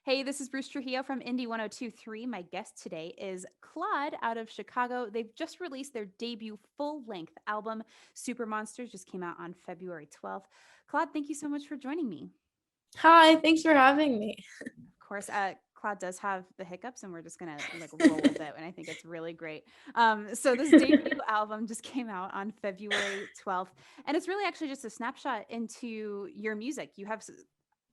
Hey, this is Bruce Trujillo from Indie 1023. My guest today is Claud out of Chicago. They've just released their debut full length album, Super Monsters, just came out on February 12th. Claude, thank you so much for joining me. Hi, thanks for having me. Of course, Claude does have the hiccups, and we're just gonna like roll with it, and I think it's really great. So this debut album just came out on February 12th, and it's really actually just a snapshot into your music. You have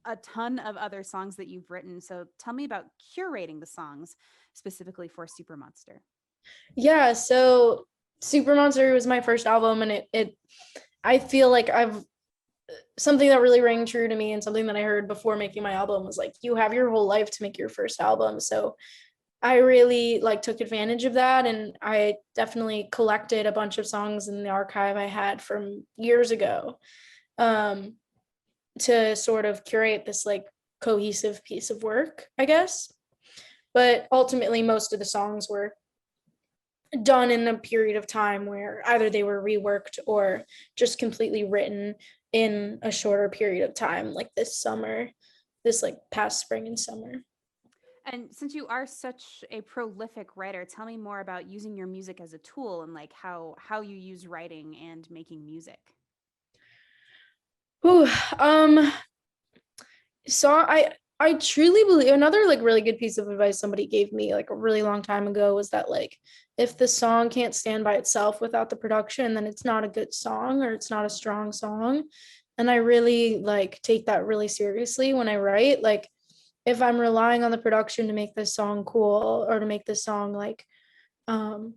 a ton of other songs that you've written. So tell me about curating the songs specifically for Super Monster. Yeah, so Super Monster was my first album and it I feel like I've something that really rang true to me and something that I heard before making my album was like you have your whole life to make your first album. So I really like took advantage of that and I definitely collected a bunch of songs in the archive I had from years ago um to sort of curate this like cohesive piece of work, I guess. But ultimately most of the songs were done in a period of time where either they were reworked or just completely written in a shorter period of time, like this summer, this like past spring and summer. And since you are such a prolific writer, tell me more about using your music as a tool and like how you use writing and making music. Ooh, um, so I truly believe another like really good piece of advice somebody gave me like a really long time ago was that like if the song can't stand by itself without the production, then it's not a good song or it's not a strong song. And I really like take that really seriously when I write. Like if I'm relying on the production to make this song cool or to make this song like um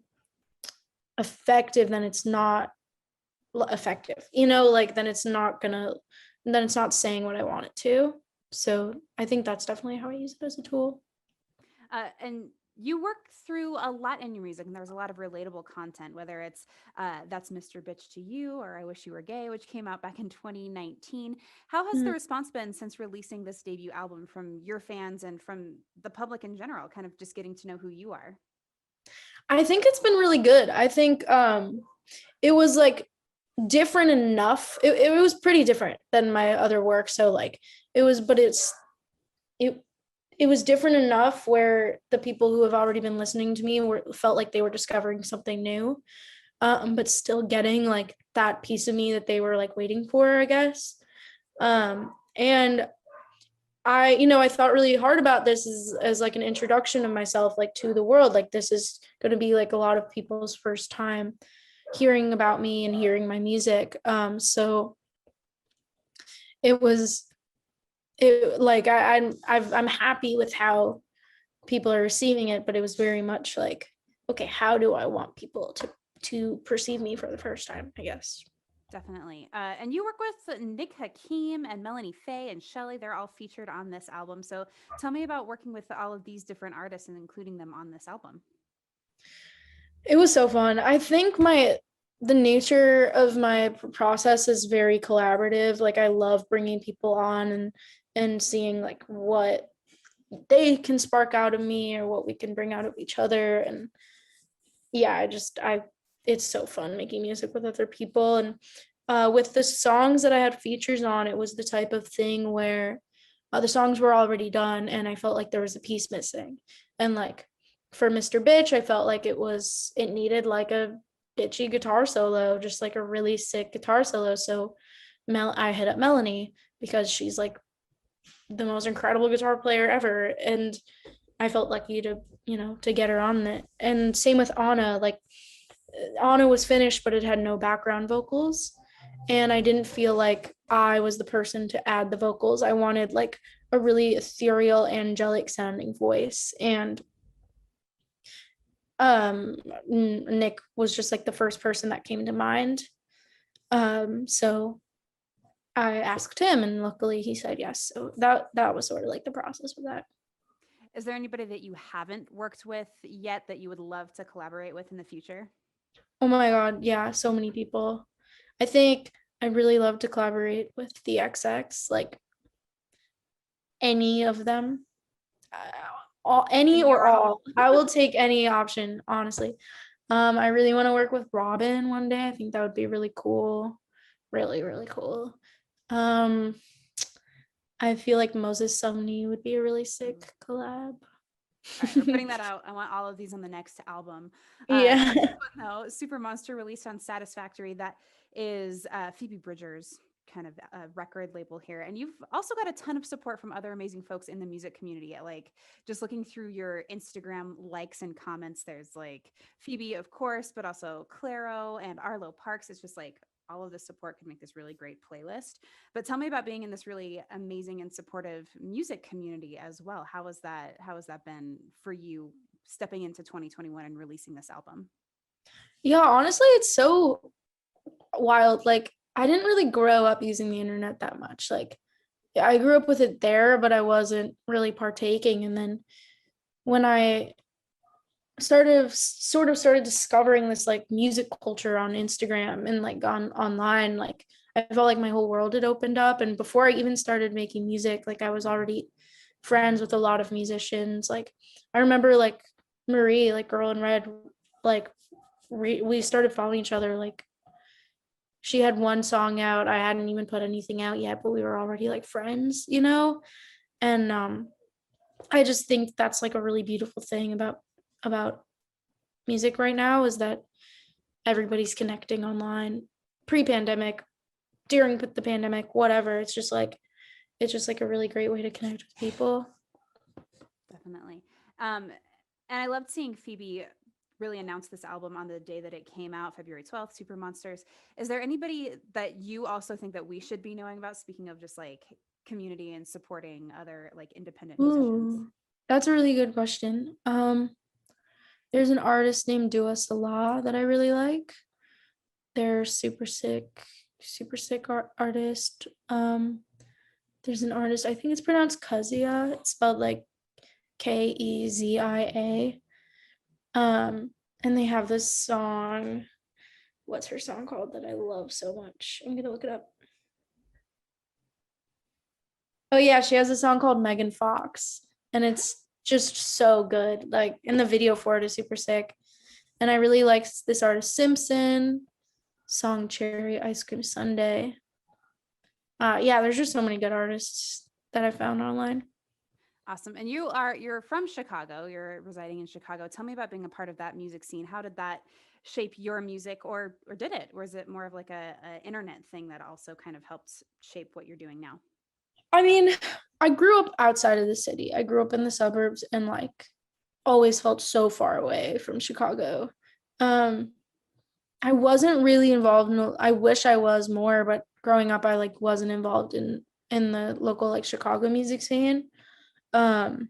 effective, then it's not effective. Like then it's not saying what I want it to. So I think that's definitely how I use it as a tool. And you work through a lot in your music, and there's a lot of relatable content, whether it's That's Mr. Bitch to You or I Wish You Were Gay, which came out back in 2019. How has the Mm. response been since releasing this debut album from your fans and from the public in general, kind of just getting to know who you are? I think it's been really good. I think it was like different enough. It was pretty different than my other work. So like it was, but it it was different enough where the people who have already been listening to me felt like they were discovering something new, but still getting like that piece of me that they were like waiting for, I guess. And I thought really hard about this as like an introduction of myself, like to the world. Like this is going to be like a lot of people's first time hearing about me and hearing my music. So it was it like I'm happy with how people are receiving it, but it was very much like, okay, how do I want people to perceive me for the first time, I guess. Definitely. And you work with Nick Hakim and Melanie Faye and Shelley. They're all featured on this album. So tell me about working with all of these different artists and including them on this album. It was so fun. I think my the nature of my process is very collaborative. Like I love bringing people on and seeing like what they can spark out of me or what we can bring out of each other. And yeah, I it's so fun making music with other people. And with the songs that I had features on, it was the type of thing where the songs were already done and I felt like there was a piece missing. And like for Mr. Bitch, I felt like it needed like a bitchy guitar solo, just like a really sick guitar solo. So I hit up Melanie because she's like the most incredible guitar player ever. And I felt lucky to get her on it. And same with Anna. Like Anna was finished, but it had no background vocals. And I didn't feel like I was the person to add the vocals. I wanted like a really ethereal, angelic sounding voice. And Nick was just like the first person that came to mind. So I asked him and luckily he said yes. So that was sort of like the process with that. Is there anybody that you haven't worked with yet that you would love to collaborate with in the future? Oh my god, yeah, so many people. I think I'd really love to collaborate with the XX, like any of them. Any And or you're all. I will take any option, honestly. I really want to work with Robin one day. I think that would be really cool. Really, really cool. Um, I feel like Moses Sumney would be a really sick collab. All right, we're putting that out. I want all of these on the next album. Yeah. This one though, Super Monster, released on Saddest Factory. That is Phoebe Bridgers kind of record label here, and you've also got a ton of support from other amazing folks in the music community. Like just looking through your Instagram likes and comments, there's like Phoebe, of course, but also Claro and Arlo Parks. It's just like all of the support can make this really great playlist. But tell me about being in this really amazing and supportive music community as well. How has that been for you stepping into 2021 and releasing this album? Yeah, honestly, it's so wild. Like, I didn't really grow up using the internet that much. Like, I grew up with it there, but I wasn't really partaking. And then when I started discovering this like music culture on Instagram and like on online, like I felt like my whole world had opened up. And before I even started making music, like I was already friends with a lot of musicians. Like I remember like Marie, like Girl in Red, like we started following each other. Like she had one song out, I hadn't even put anything out yet, but we were already like friends, you know. And I just think that's like a really beautiful thing about music right now, is that everybody's connecting online, pre-pandemic, during the pandemic, whatever. It's just like a really great way to connect with people. Definitely. And I loved seeing Phoebe really announce this album on the day that it came out, February 12th, Super Monsters. Is there anybody that you also think that we should be knowing about, speaking of just like community and supporting other like independent musicians? Ooh, that's a really good question. There's an artist named Dua Salah that I really like. They're super sick artist. There's an artist, I think it's pronounced Kezia. It's spelled like Kezia. And they have this song. What's her song called that I love so much? I'm gonna look it up. Oh yeah, she has a song called Megan Fox, and it's just so good. Like, and the video for it is super sick. And I really like this artist Simpson, song Cherry Ice Cream Sundae. Yeah, there's just so many good artists that I found online. Awesome. And you're from Chicago. You're residing in Chicago. Tell me about being a part of that music scene. How did that shape your music, or did it? Or is it more of like a internet thing that also kind of helped shape what you're doing now? I mean, I grew up outside of the city. I grew up in the suburbs and like always felt so far away from Chicago. Um, I wasn't really involved in, I wish I was more, but growing up I like wasn't involved in the local like Chicago music scene. Um,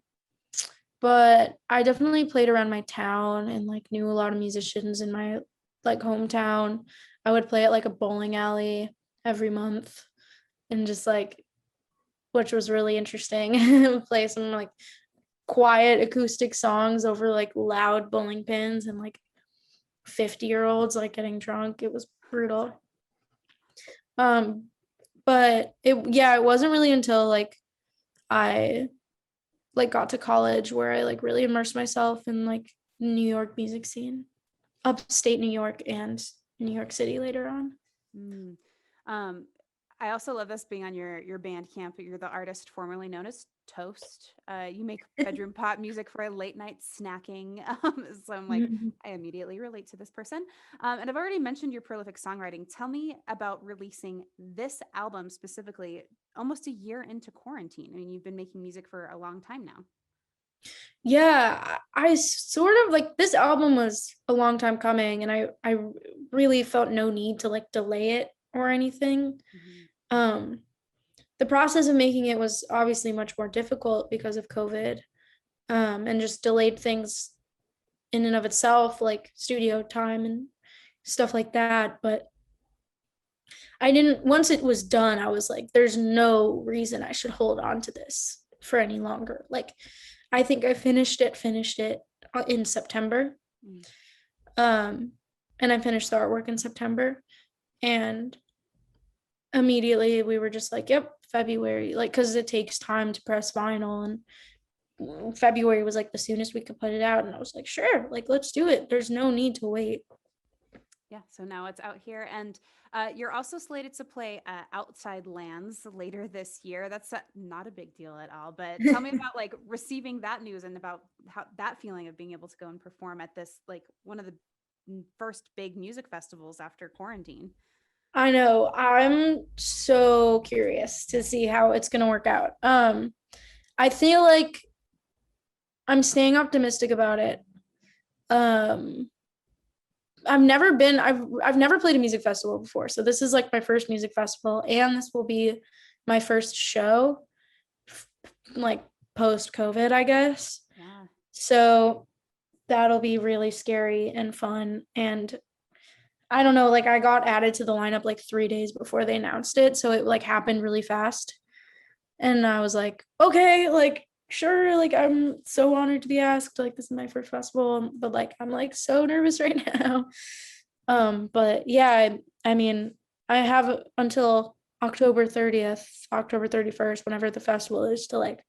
but I definitely played around my town and like knew a lot of musicians in my like hometown. I would play at like a bowling alley every month and just like, which was really interesting. Play some like quiet acoustic songs over like loud bowling pins and like 50-year-olds like getting drunk. It was brutal. Um, but it wasn't really until like I like got to college where I like really immersed myself in like New York music scene, upstate New York and New York City later on. Mm. Um, I also love this being on your Bandcamp. You're the artist formerly known as Toast. You make bedroom pop music for a late night snacking. So I'm like, Mhm. I immediately relate to this person. And I've already mentioned your prolific songwriting. Tell me about releasing this album specifically almost a year into quarantine. I mean, you've been making music for a long time now. Yeah, I sort of like, this album was a long time coming and I really felt no need to like delay it or anything. Mhm. Um the process of making it was obviously much more difficult because of COVID, and just delayed things in and of itself, like studio time and stuff like that. But I didn't, once it was done, I was like, there's no reason I should hold on to this for any longer. Like, I think I finished it in September. Mm. Um, and I finished the artwork in September. And immediately we were just like, yep, February, like, because it takes time to press vinyl. And February was like the soonest we could put it out. And I was like, sure, like, let's do it. There's no need to wait. Yeah, so now it's out here, and you're also slated to play Outside Lands later this year. That's not a big deal at all. But tell me about like receiving that news and about how that feeling of being able to go and perform at this like one of the first big music festivals after quarantine. I know. I'm so curious to see how it's going to work out. I feel like I'm staying optimistic about it. Um, I've never played a music festival before. So this is like my first music festival and this will be my first show like post COVID, I guess. Yeah. So that'll be really scary and fun. And I don't know, like I got added to the lineup like 3 days before they announced it. So it like happened really fast. And I was like, okay, like sure, like I'm so honored to be asked. Like this is my first festival, but like I'm like so nervous right now. But yeah, I mean, I have until October 30th, October 31st, whenever the festival is to like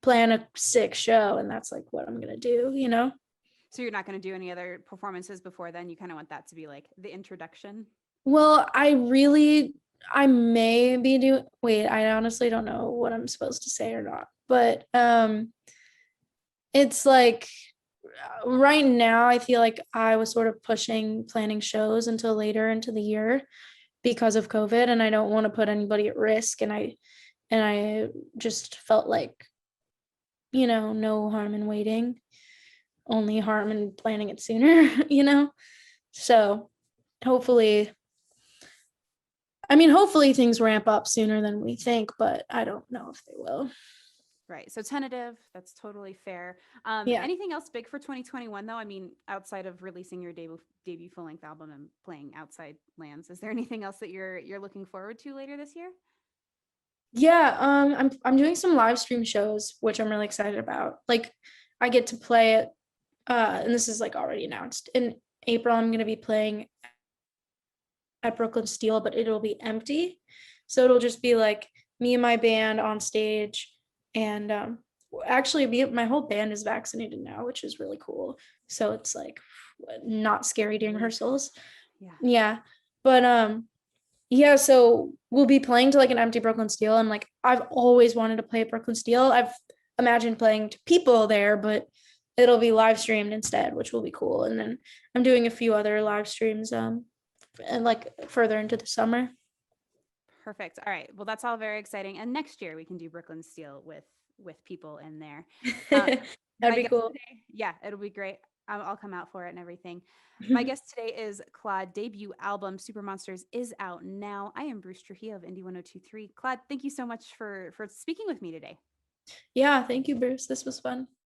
plan a sick show. And that's like what I'm gonna do, you know? So you're not going to do any other performances before then. You kind of want that to be like the introduction. Well, I may be doing, wait, I honestly don't know what I'm supposed to say or not. But it's like right now I feel like I was sort of pushing planning shows until later into the year because of COVID and I don't want to put anybody at risk and I just felt like, no harm in waiting, only harm in planning it sooner, you know? So hopefully, I mean, hopefully things ramp up sooner than we think, but I don't know if they will. Right. So tentative, that's totally fair. Yeah. Anything else big for 2021 though? I mean, outside of releasing your debut full-length album and playing Outside Lands, is there anything else that you're looking forward to later this year? Yeah, I'm doing some live stream shows, which I'm really excited about. Like I get to play it, and this is like already announced. In April, I'm gonna be playing at Brooklyn Steel, but it'll be empty. So it'll just be like me and my band on stage. And actually my whole band is vaccinated now, which is really cool. So it's like not scary during Relief. rehearsals. Yeah. Yeah. But yeah, so we'll be playing to like an empty Brooklyn Steel. And like I've always wanted to play at Brooklyn Steel. I've imagined playing to people there, but it'll be live streamed instead, which will be cool. And then I'm doing a few other live streams and like further into the summer. Perfect. All right. Well, that's all very exciting. And next year we can do Brooklyn Steel with people in there. Uh, That'd my be guest cool. today, yeah, it'll be great. I'll come out for it and everything. My guest today is Claud. Debut album Super Monsters is out now. I am Bruce Trujillo of Indie 1023. Claud, thank you so much for speaking with me today. Yeah, thank you, Bruce. This was fun.